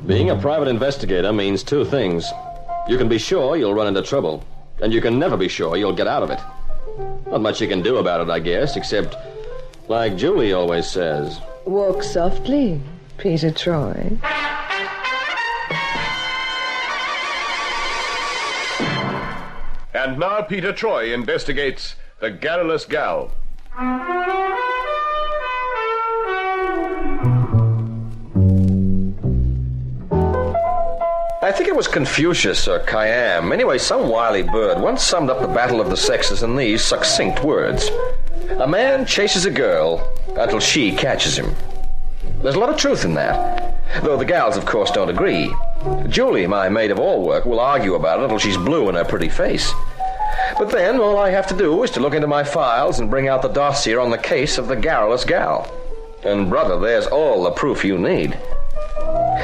Being a private investigator means two things. You can be sure you'll run into trouble, and you can never be sure you'll get out of it. Not much you can do about it, I guess, except, like Julie always says, walk softly, Peter Troy. And now Peter Troy investigates the Garrulous Gal. I think it was Confucius or Khayyam. Anyway, some wily bird once summed up the battle of the sexes in these succinct words. A man chases a girl until she catches him. There's a lot of truth in that, though the gals, of course, don't agree. Julie, my maid of all work, will argue about it until she's blue in her pretty face. But then, all I have to do is to look into my files and bring out the dossier on the case of the Garrulous Gal. And, brother, there's all the proof you need.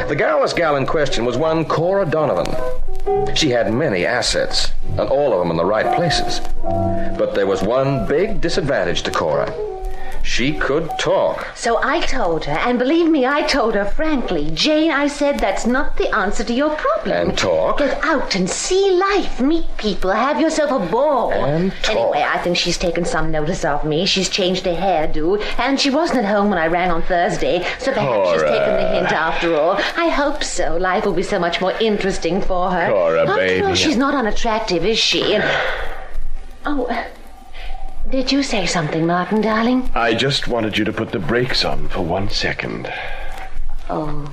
The Garrulous Gal in question was one Cora Donovan. She had many assets, and all of them in the right places. But there was one big disadvantage to Cora. She could talk. So I told her, and believe me, I told her frankly. Jane, I said that's not the answer to your problem. And talk? Get out and see life, meet people, have yourself a ball. And talk. Anyway, I think she's taken some notice of me. She's changed her hairdo, and she wasn't at home when I rang on Thursday, so perhaps she's taken the hint after all. I hope so. Life will be so much more interesting for her. Cora, baby. After all, she's not unattractive, is she? And... Did you say something, Martin, darling? I just wanted you to put the brakes on for 1 second. Oh,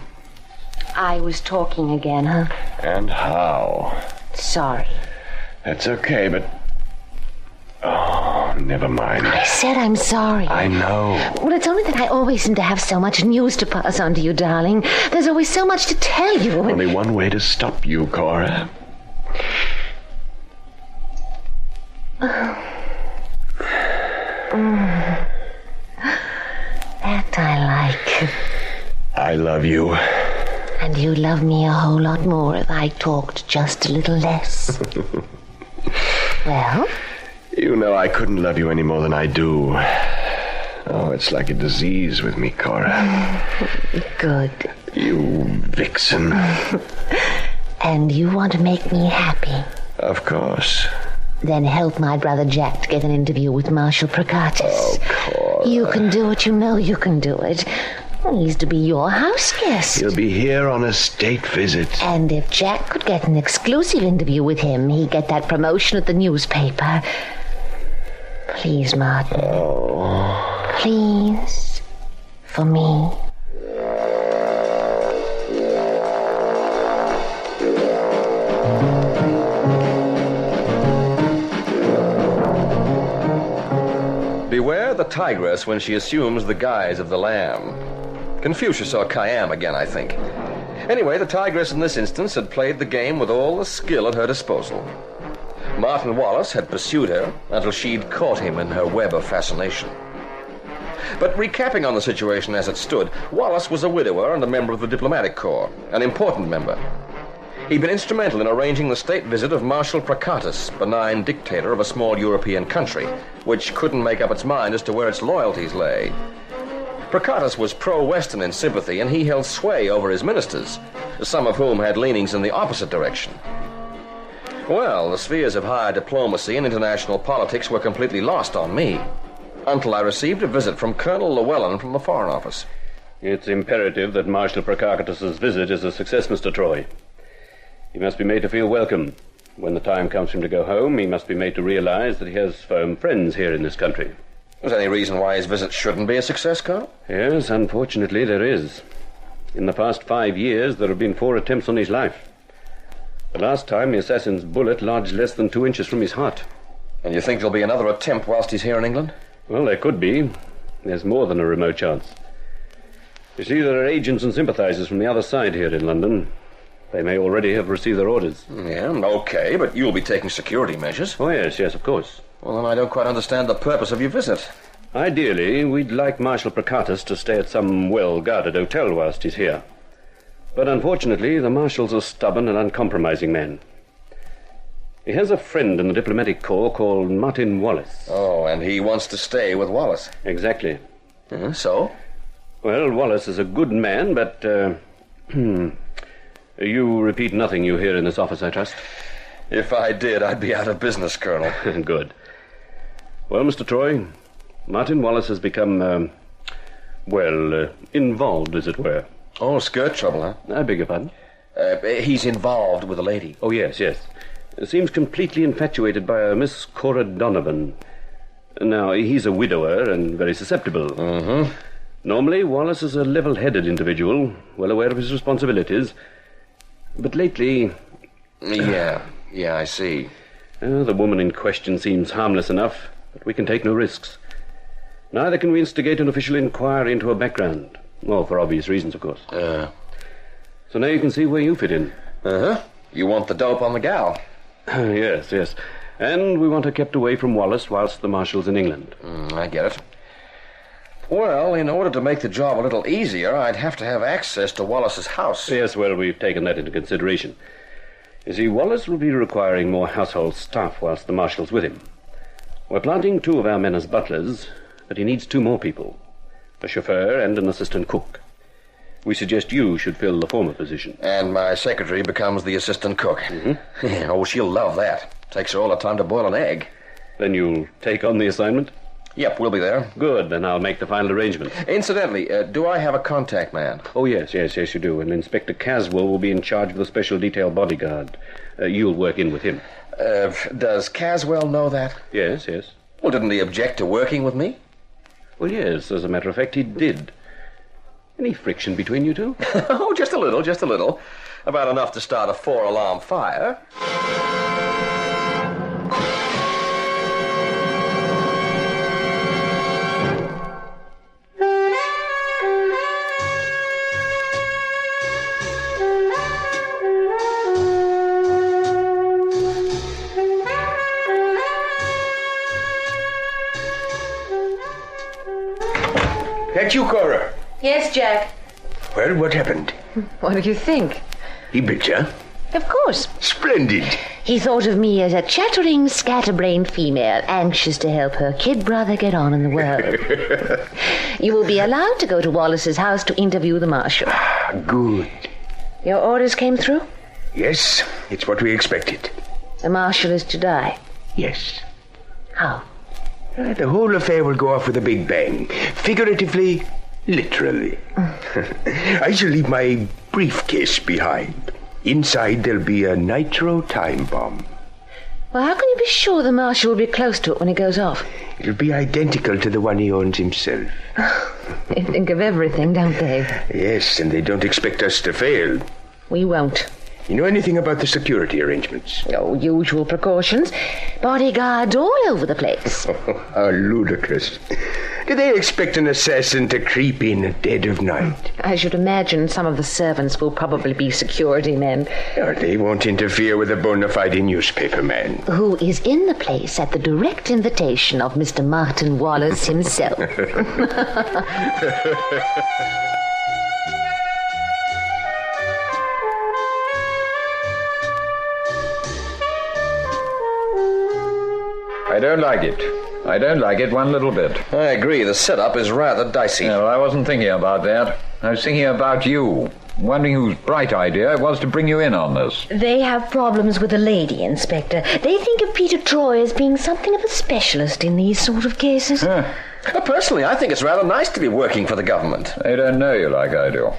I was talking again, huh? And how? Sorry. That's okay, but... Oh, never mind. I said I'm sorry. I know. Well, it's only that I always seem to have so much news to pass on to you, darling. There's always so much to tell you. Only one way to stop you, Cora. That I like. I love you. And you'd love me a whole lot more if I talked just a little less. Well? You know I couldn't love you any more than I do. Oh, it's like a disease with me, Cora. Good. You vixen. And you want to make me happy? Of course. Then help my brother Jack to get an interview with Marshal Procatus. Oh, Cora. You can do it. You know you can do it. Well, he's to be your house guest. He'll be here on a state visit. And if Jack could get an exclusive interview with him, he'd get that promotion at the newspaper. Please, Martin. Oh. Please. For me. Beware the tigress when she assumes the guise of the lamb. Confucius or Khayyam again, I think. Anyway, the tigress in this instance had played the game with all the skill at her disposal. Martin Wallace had pursued her until she'd caught him in her web of fascination. But recapping on the situation as it stood, Wallace was a widower and a member of the diplomatic corps, an important member. He'd been instrumental in arranging the state visit of Marshal Procatus, benign dictator of a small European country, which couldn't make up its mind as to where its loyalties lay. Procatus was pro-Western in sympathy, and he held sway over his ministers, some of whom had leanings in the opposite direction. Well, the spheres of higher diplomacy and international politics were completely lost on me, until I received a visit from Colonel Llewellyn from the Foreign Office. It's imperative that Marshal Procatus's visit is a success, Mr. Troy. He must be made to feel welcome. When the time comes for him to go home, he must be made to realize that he has firm friends here in this country. Is there any reason why his visit shouldn't be a success, Colonel? Yes, unfortunately there is. In the past 5 years, there have been 4 attempts on his life. The last time, the assassin's bullet lodged less than 2 inches from his heart. And you think there'll be another attempt whilst he's here in England? Well, there could be. There's more than a remote chance. You see, there are agents and sympathizers from the other side here in London. They may already have received their orders. Yeah, okay, but you'll be taking security measures. Oh, yes, of course. Well, then I don't quite understand the purpose of your visit. Ideally, we'd like Marshal Procatus to stay at some well-guarded hotel whilst he's here. But unfortunately, the Marshal's a stubborn and uncompromising man. He has a friend in the diplomatic corps called Martin Wallace. Oh, and he wants to stay with Wallace. Exactly. So? Well, Wallace is a good man, but, you repeat nothing you hear in this office, I trust? If I did, I'd be out of business, Colonel. Good. Well, Mr. Troy, Martin Wallace has become, involved, as it were. Oh, skirt trouble, huh? I beg your pardon? He's involved with a lady. Oh, yes. Seems completely infatuated by a Miss Cora Donovan. Now, he's a widower and very susceptible. Mm-hmm. Normally, Wallace is a level-headed individual, well aware of his responsibilities. But lately... Yeah, I see. The woman in question seems harmless enough, but we can take no risks. Neither can we instigate an official inquiry into her background. Well, for obvious reasons, of course. So now you can see where you fit in. Uh-huh. You want the dope on the gal. Yes. And we want her kept away from Wallace whilst the Marshal's in England. I get it. Well, in order to make the job a little easier, I'd have to have access to Wallace's house. Yes, well, we've taken that into consideration. You see, Wallace will be requiring more household staff whilst the Marshal's with him. We're planting 2 of our men as butlers, but he needs 2 more people. A chauffeur and an assistant cook. We suggest you should fill the former position. And my secretary becomes the assistant cook. Mm-hmm. Oh, she'll love that. Takes her all the time to boil an egg. Then you'll take on the assignment? Yep, we'll be there. Good, then I'll make the final arrangements. Incidentally, do I have a contact man? Oh, yes, you do. And Inspector Caswell will be in charge of the special detail bodyguard. You'll work in with him. Does Caswell know that? Yes. Well, didn't he object to working with me? Well, yes, as a matter of fact, he did. Any friction between you two? Oh, just a little. About enough to start a 4-alarm fire. That you, Cora? Yes, Jack. Well, what happened? What do you think? He bit you? Of course. Splendid. He thought of me as a chattering, scatterbrained female, anxious to help her kid brother get on in the world. You will be allowed to go to Wallace's house to interview the Marshal. Good. Your orders came through? Yes, it's what we expected. The Marshal is to die. Yes. How? The whole affair will go off with a big bang. Figuratively, literally. I shall leave my briefcase behind. Inside there'll be a nitro time bomb. Well, how can you be sure the Marshal will be close to it when it goes off? It'll be identical to the one he owns himself. They think of everything, don't they? Yes, and they don't expect us to fail. We won't. You know anything about the security arrangements? Oh, usual precautions. Bodyguards all over the place. How ludicrous. Do they expect an assassin to creep in at dead of night? I should imagine some of the servants will probably be security men. Or they won't interfere with a bona fide newspaper man. Who is in the place at the direct invitation of Mr. Martin Wallace himself. I don't like it. I don't like it one little bit. I agree. The setup is rather dicey. No, I wasn't thinking about that. I was thinking about you. Wondering whose bright idea it was to bring you in on this. They have problems with the lady, Inspector. They think of Peter Troy as being something of a specialist in these sort of cases. Personally, I think it's rather nice to be working for the government. They don't know you like I do.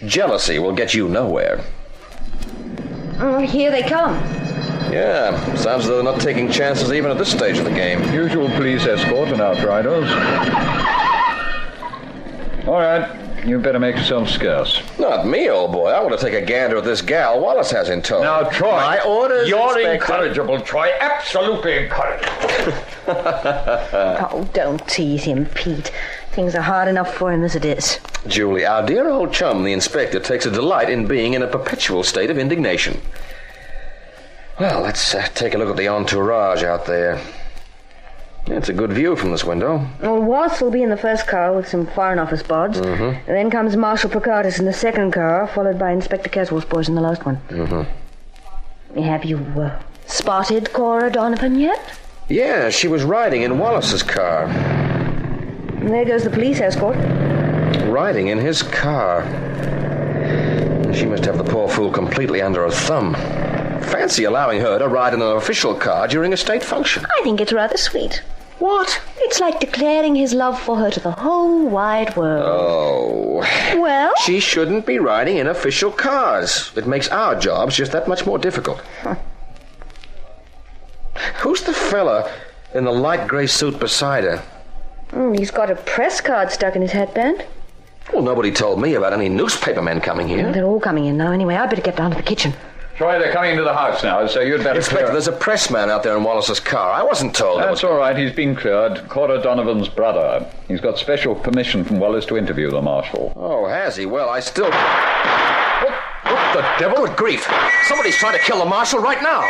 Jealousy will get you nowhere. Oh, here they come. Yeah, sounds as though they're not taking chances even at this stage of the game. Usual police escort and outriders. All right, you better make yourself scarce. Not me, old boy. I want to take a gander at this gal Wallace has in tow. Now, Troy, my orders, you're Inspector. incorrigible, Troy. Absolutely incorrigible. Oh, don't tease him, Pete. Things are hard enough for him as it is. Julie, our dear old chum, the inspector, takes a delight in being in a perpetual state of indignation. Well, let's take a look at the entourage out there. It's a good view from this window. Well, Wallace will be in the first car with some Foreign Office bods. Mm-hmm. And then comes Marshal Procatus in the second car, followed by Inspector Caswell's boys in the last one. Mm-hmm. Have you spotted Cora Donovan yet? Yeah, she was riding in Wallace's car. And there goes the police escort. Riding in his car. She must have the poor fool completely under her thumb. Fancy allowing her to ride in an official car during a state function. I think it's rather sweet. What? It's like declaring his love for her to the whole wide world. Oh. Well? She shouldn't be riding in official cars. It makes our jobs just that much more difficult. Huh. Who's the fella in the light grey suit beside her? He's got a press card stuck in his headband. Well, nobody told me about any newspapermen coming here. They're all coming in now anyway. I'd better get down to the kitchen. Troy, they're coming into the house now, so you'd better Inspector, clear. there's a pressman out there in Wallace's car. I wasn't told. That's all right. He's been cleared. Cora Donovan's brother. He's got special permission from Wallace to interview the marshal. Oh, has he? Well, I still... What the devil? Good grief. Somebody's trying to kill the marshal right now.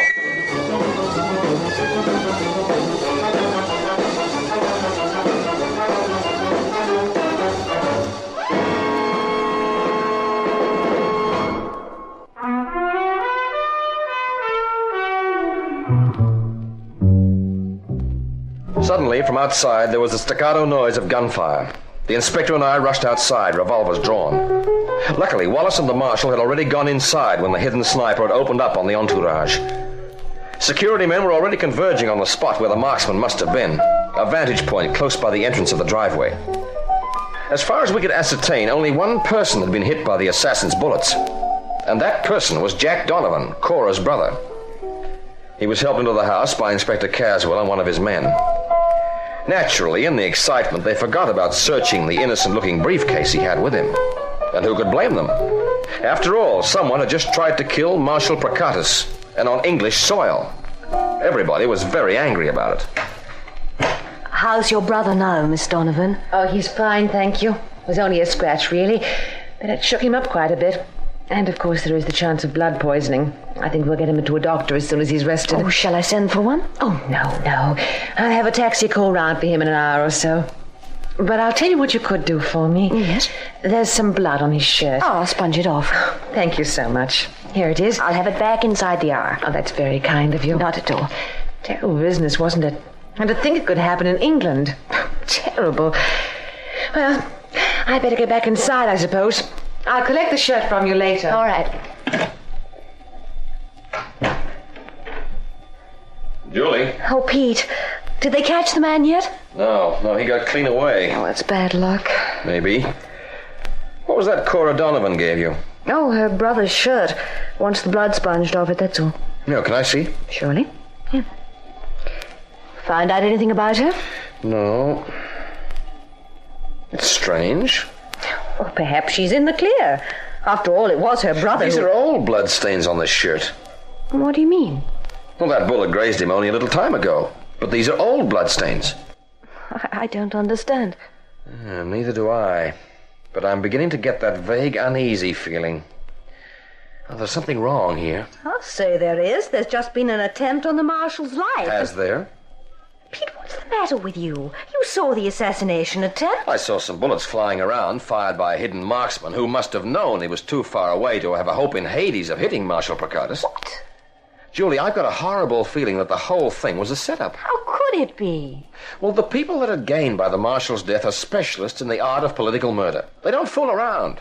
Suddenly, from outside, there was a staccato noise of gunfire. The inspector and I rushed outside, revolvers drawn. Luckily, Wallace and the marshal had already gone inside when the hidden sniper had opened up on the entourage. Security men were already converging on the spot where the marksman must have been, a vantage point close by the entrance of the driveway. As far as we could ascertain, only one person had been hit by the assassin's bullets, and that person was Jack Donovan, Cora's brother. He was helped into the house by Inspector Caswell and one of his men. Naturally, in the excitement, they forgot about searching the innocent-looking briefcase he had with him. And who could blame them? After all, someone had just tried to kill Marshal Procatus, and on English soil. Everybody was very angry about it. How's your brother now, Miss Donovan? Oh, he's fine, thank you. It was only a scratch, really, but it shook him up quite a bit. And, of course, there is the chance of blood poisoning. I think we'll get him into a doctor as soon as he's rested. Oh, shall I send for one? Oh, no. I'll have a taxi call round for him in an hour or so. But I'll tell you what you could do for me. Yes? There's some blood on his shirt. Oh, I'll sponge it off. Thank you so much. Here it is. I'll have it back inside the hour. Oh, that's very kind of you. Not at all. Terrible business, wasn't it? And to think it could happen in England. Terrible. Well, I better get back inside, I suppose. I'll collect the shirt from you later. All right. Julie? Oh, Pete, did they catch the man yet? No, he got clean away. Oh, that's bad luck. Maybe. What was that Cora Donovan gave you? Oh, her brother's shirt. Wants the blood sponged off it, that's all. No, can I see? Surely. Yeah. Find out anything about her? No. It's strange. Oh, perhaps she's in the clear. After all, it was her brother These are old blood stains on this shirt. What do you mean? Well, that bullet grazed him only a little time ago. But these are old blood stains. I don't understand. Neither do I. But I'm beginning to get that vague, uneasy feeling. Oh, there's something wrong here. I'll say there is. There's just been an attempt on the marshal's life. Has there? Pete, what's the matter with you? You saw the assassination attempt. I saw some bullets flying around, fired by a hidden marksman who must have known he was too far away to have a hope in Hades of hitting Marshal Procatus. What? Julie, I've got a horrible feeling that the whole thing was a setup. How could it be? Well, the people that are gained by the Marshal's death are specialists in the art of political murder. They don't fool around.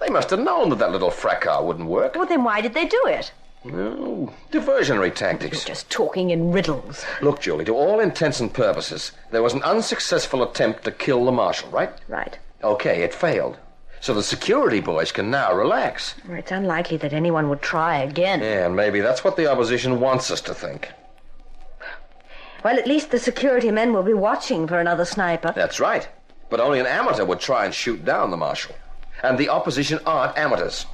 They must have known that little fracas wouldn't work. Well, then why did they do it? No, diversionary tactics. You're just talking in riddles. Look, Julie, to all intents and purposes, there was an unsuccessful attempt to kill the Marshal, right? Right. Okay, it failed. So the security boys can now relax. Well, it's unlikely that anyone would try again. Yeah, and maybe that's what the opposition wants us to think. Well, at least the security men will be watching for another sniper. That's right. But only an amateur would try and shoot down the Marshal. And the opposition aren't amateurs.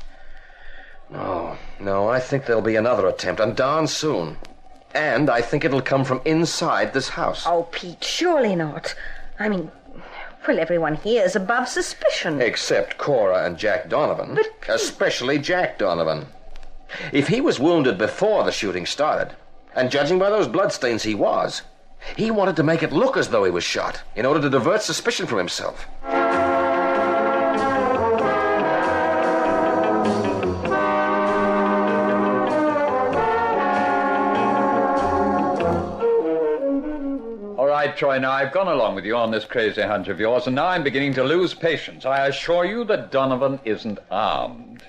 No, I think there'll be another attempt, and darn soon. And I think it'll come from inside this house. Oh, Pete, surely not. I mean, well, everyone here is above suspicion. Except Cora and Jack Donovan. But especially Jack Donovan. If he was wounded before the shooting started, and judging by those bloodstains he was, he wanted to make it look as though he was shot, in order to divert suspicion from himself. right, Troy. Now, I've gone along with you on this crazy hunch of yours, and now I'm beginning to lose patience. I assure you that Donovan isn't armed.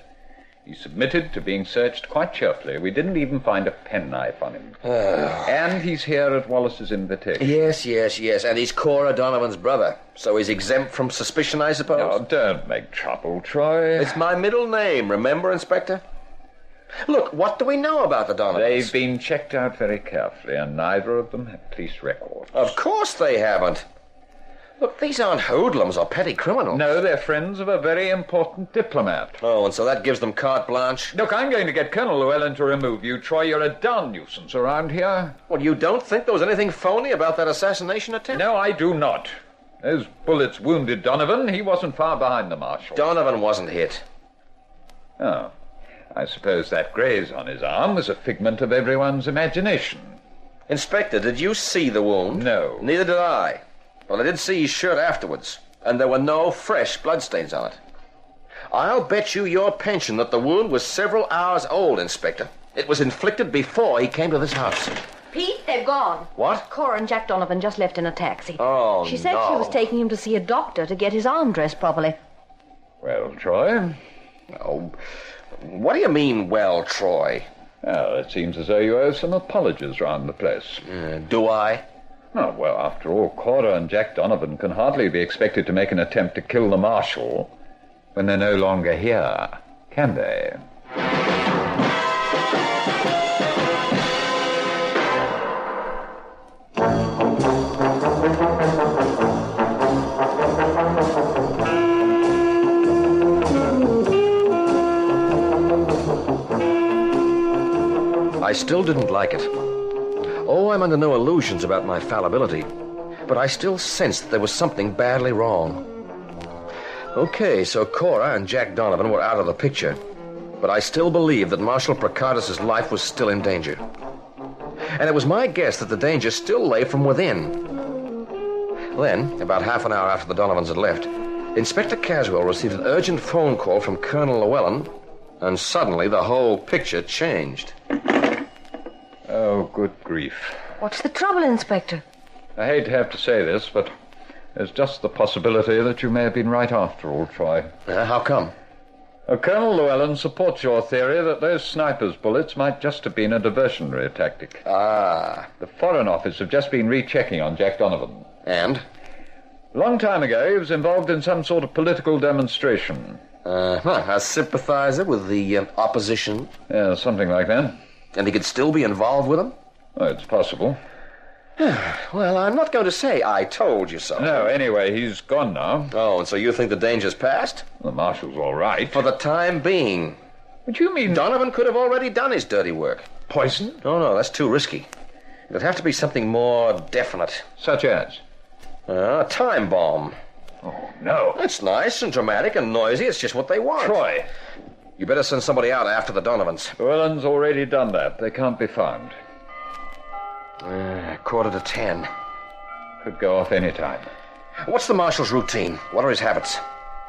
He submitted to being searched quite cheerfully. We didn't even find a penknife on him. And he's here at Wallace's invitation. Yes. And he's Cora Donovan's brother. So he's exempt from suspicion, I suppose? Oh, don't make trouble, Troy. It's my middle name, remember, Inspector? Look, what do we know about the Donovans? They've been checked out very carefully, and neither of them have police records. Of course they haven't. Look, these aren't hoodlums or petty criminals. No, they're friends of a very important diplomat. Oh, and so that gives them carte blanche? Look, I'm going to get Colonel Llewellyn to remove you, Troy. You're a darn nuisance around here. Well, you don't think there was anything phony about that assassination attempt? No, I do not. Those bullets wounded Donovan. He wasn't far behind the Marshal. Donovan wasn't hit. Oh, I suppose that graze on his arm was a figment of everyone's imagination. Inspector, did you see the wound? No. Neither did I. Well, I did see his shirt afterwards, and there were no fresh bloodstains on it. I'll bet you your pension that the wound was several hours old, Inspector. It was inflicted before he came to this house. Pete, they're gone. What? Cora and Jack Donovan just left in a taxi. Oh, She said no. she was taking him to see a doctor to get his arm dressed properly. Well, Troy? Oh, what do you mean, well, Troy? Well, it seems as though you owe some apologies round the place. Do I? Oh, well, after all, Cora and Jack Donovan can hardly be expected to make an attempt to kill the Marshal when they're no longer here, can they? I still didn't like it. Oh, I'm under no illusions about my fallibility, but I still sensed there was something badly wrong. Okay, so Cora and Jack Donovan were out of the picture, but I still believed that Marshal Procartus' life was still in danger. And it was my guess that the danger still lay from within. Then, about half an hour after the Donovans had left, Inspector Caswell received an urgent phone call from Colonel Llewellyn, and suddenly the whole picture changed. Oh, good grief. What's the trouble, Inspector? I hate to have to say this, but there's just the possibility that you may have been right after all, Troy. How come? Colonel Llewellyn supports your theory that those sniper's bullets might just have been a diversionary tactic. Ah. The Foreign Office have just been rechecking on Jack Donovan. And? A long time ago, he was involved in some sort of political demonstration. A sympathizer with the opposition? Yeah, something like that. And he could still be involved with them? Oh, it's possible. Well, I'm not going to say I told you so. No, anyway, he's gone now. Oh, and so you think the danger's past? The Marshal's all right. For the time being. What do you mean? Donovan could have already done his dirty work. Poison? No, that's too risky. It'd have to be something more definite. Such as? A time bomb. Oh, no. It's nice and dramatic and noisy. It's just what they want. Troy. You better send somebody out after the Donovans. Llewellyn's already done that. They can't be found. 10:15. Could go off any time. What's the Marshal's routine? What are his habits?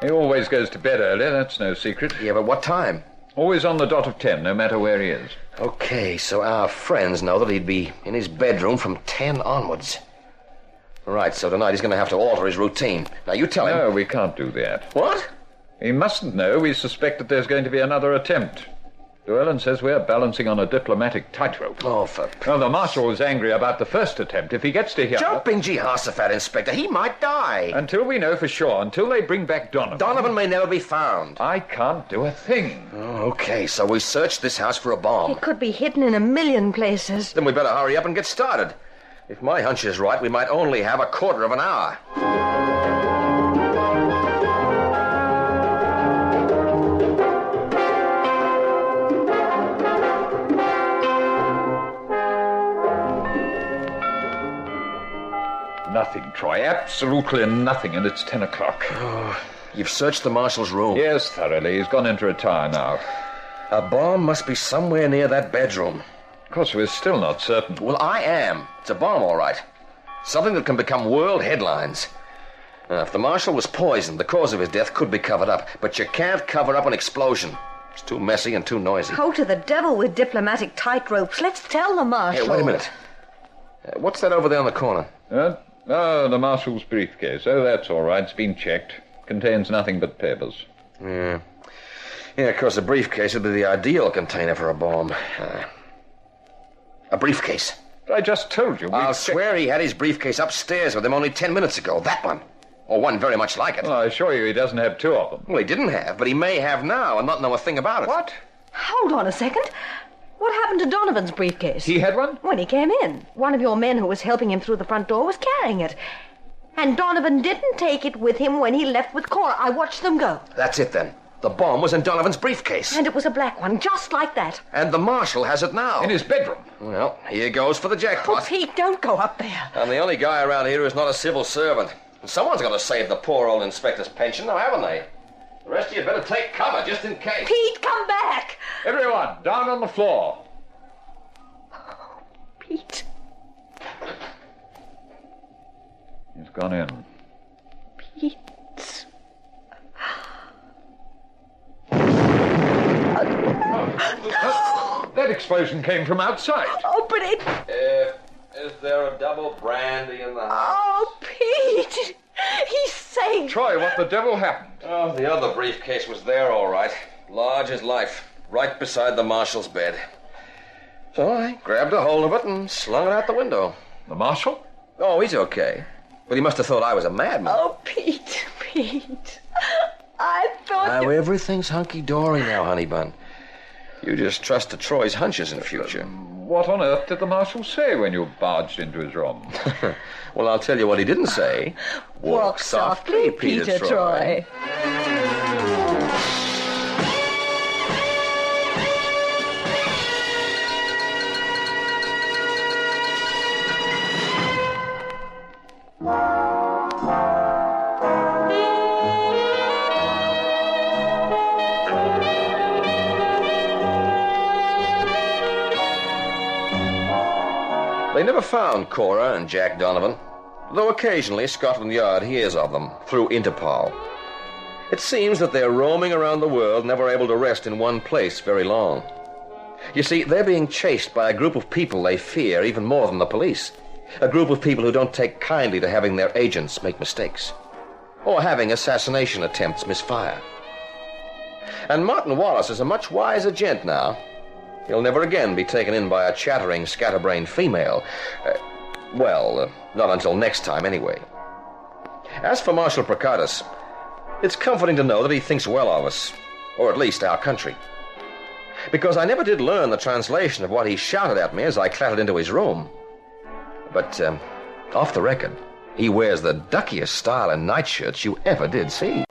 He always goes to bed early, that's no secret. Yeah, but what time? Always on the dot of 10, no matter where he is. Okay, so our friends know that he'd be in his bedroom from 10 onwards. Right, so tonight he's going to have to alter his routine. Now, you tell him... No, we can't do that. What? He mustn't know we suspect that there's going to be another attempt. Llewellyn says we're balancing on a diplomatic tightrope. Oh, for... Well, the Marshal was angry about the first attempt. If he gets to here... Jumping Jehoshaphat, Inspector. He might die. Until we know for sure, until they bring back Donovan... Donovan may never be found. I can't do a thing. Oh, okay, so we searched this house for a bomb. It could be hidden in a million places. Then we better hurry up and get started. If my hunch is right, we might only have a quarter of an hour. Nothing, Troy. Absolutely nothing, and it's 10 o'clock. Oh, you've searched the Marshal's room. Yes, thoroughly. He's gone in to retire now. A bomb must be somewhere near that bedroom. Of course, we're still not certain. Well, I am. It's a bomb, all right. Something that can become world headlines. Now, if the Marshal was poisoned, the cause of his death could be covered up. But you can't cover up an explosion. It's too messy and too noisy. Go to the devil with diplomatic tightropes. Let's tell the Marshal. Hey, wait a minute. What's that over there in the corner? Oh, the marshal's briefcase. Oh, that's all right. It's been checked. Contains nothing but papers. Yeah. Yeah, of course, a briefcase would be the ideal container for a bomb. A briefcase. I just told you. I'll swear he had his briefcase upstairs with him only 10 minutes ago. That one. Or one very much like it. Well, I assure you he doesn't have two of them. Well, he didn't have, but he may have now and not know a thing about it. What? Hold on a second. What happened to Donovan's briefcase? He had one? When he came in. One of your men who was helping him through the front door was carrying it. And Donovan didn't take it with him when he left with Cora. I watched them go. That's it, then. The bomb was in Donovan's briefcase. And it was a black one, just like that. And the marshal has it now. In his bedroom. Well, here goes for the Oh, jackpot. Pete, don't go up there. I'm the only guy around here who's not a civil servant. And someone's got to save the poor old inspector's pension now, haven't they? The rest of you better take cover, just in case. Pete, come back! Everyone, down on the floor. Pete. He's gone in. Pete. That explosion came from outside. Open it! Is there a double brandy in the house? Oh, Pete! He's safe! Troy, what the devil happened? Oh, the other briefcase was there, all right. Large as life. Right beside the marshal's bed. So I grabbed a hold of it and slung it out the window. The marshal? Oh, he's okay. But he must have thought I was a madman. Oh, Pete, Pete. I thought... Now, everything's hunky-dory now, honey bun. You just trust to Troy's hunches in future. What on earth did the marshal say when you barged into his room? Well, I'll tell you what he didn't say. Walk softly, Peter Troy. They never found Cora and Jack Donovan, though occasionally Scotland Yard hears of them through Interpol. It seems that they're roaming around the world, never able to rest in one place very long. You see, they're being chased by a group of people they fear even more than the police. A group of people who don't take kindly to having their agents make mistakes, or having assassination attempts misfire. And Martin Wallace is a much wiser gent now. He'll never again be taken in by a chattering, scatterbrained female. Not until next time, anyway. As for Marshal Procatus, it's comforting to know that he thinks well of us, or at least our country. Because I never did learn the translation of what he shouted at me as I clattered into his room. But, off the record, he wears the duckiest style in nightshirts you ever did see.